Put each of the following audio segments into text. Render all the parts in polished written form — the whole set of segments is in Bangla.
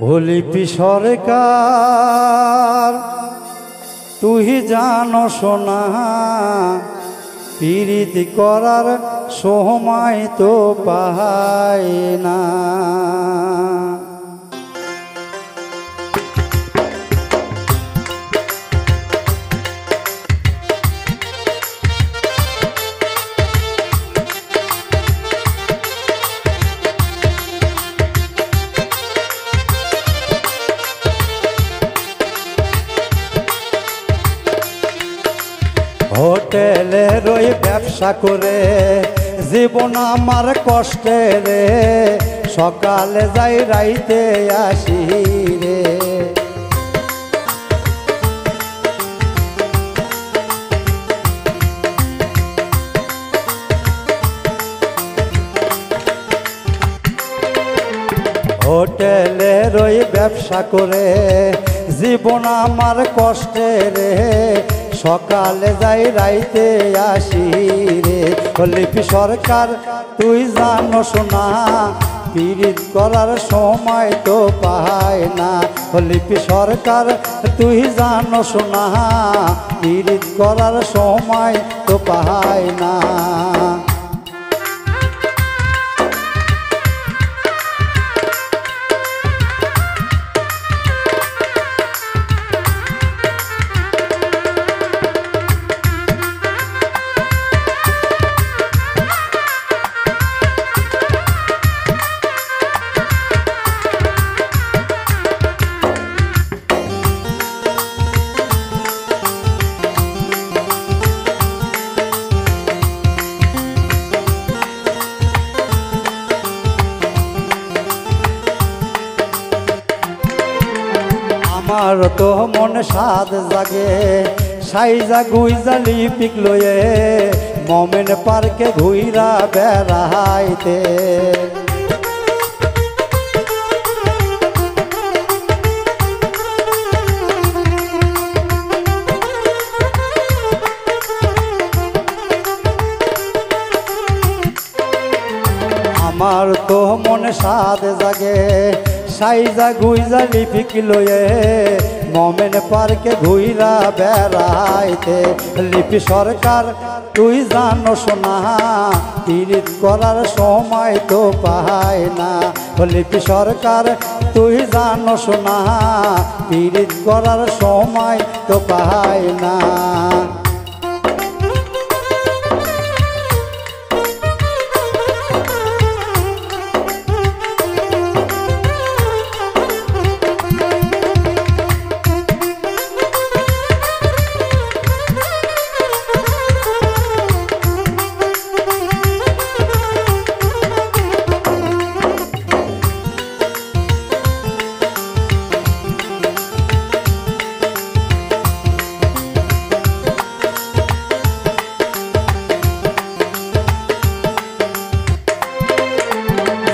হলিপি সরকার তুই জানো সোনা পীড়িত করার সময় তো পাই না। হোটেলের ওই ব্যবসা করে জীবন আমার কষ্টে রে, সকালে যাই রাইতে আসি রে। হোটেলের ওই ব্যবসা করে জীবন আমার কষ্টে রে, সকালে যাই রাইতে আসি রে। হলিপি সরকার তুই জানো সোনা পীড়িত করার সময় তো পাই না। হলিপি সরকার তুই জানো সোনা পীড়িত করার সময় তো পাই না। আমার তো মন সাদ জাগে সাইজা গুইজা লিপিক লয়ে মোমেন পার্কে ঘুইরা বেড়াইতে। আমার তো মন সাদ জাগে সাইজা গুইজা লিপিক লয়ে মোমেন পার্কে ঘুইরা বেড়াইতে। লিপি সরকার তুই জানো সোনা পীড়িত করার সময় তো পাই না। লিপি সরকার তুই জানো সোনা পীড়িত করার সময় তো পাই না।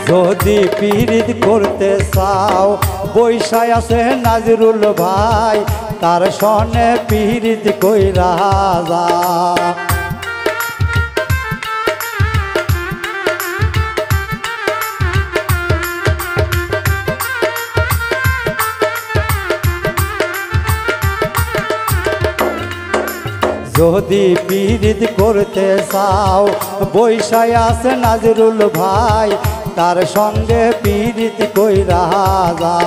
যদি পীড়িত করতে চাও বৈশায় আছে নাজরুল ভাই, তার সনে পীড়িত কইরা যা। যদি পীড়িত করতে চাও বৈশায় আছে নাজরুল ভাই, তার সঙ্গে পীড়িত কইরা যা।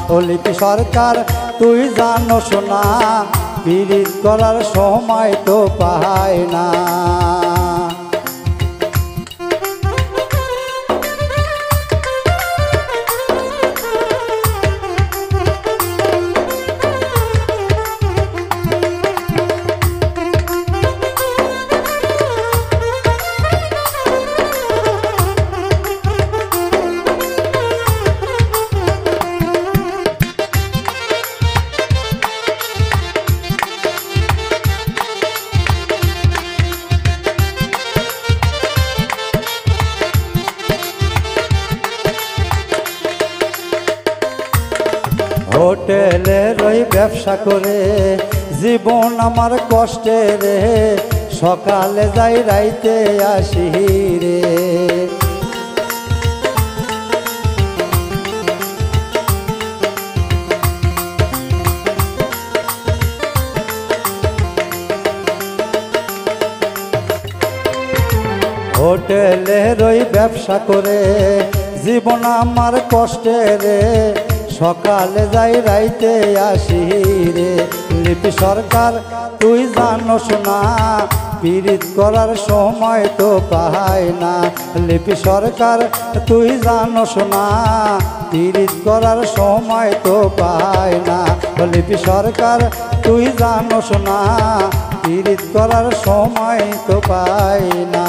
হলিপি সরকার তুই জানো সোনা পীড়িত করার সময় তো পাই না। হোটেলের ওই ব্যবসা করে জীবন আমার কষ্টে রে, সকালে যাই রাইতে আসি রে। হোটেলের ওই ব্যবসা করে জীবন আমার কষ্টের, সকালে যাই রাইতে আসি রে। লিপি সরকার তুই জানোস না, পীড়িত করার সময় তো পাই না। লিপি সরকার তুই জানোস না, পীড়িত করার সময় তো পাই না। লিপি সরকার তুই জানোস না, পীড়িত করার সময় তো পাই না।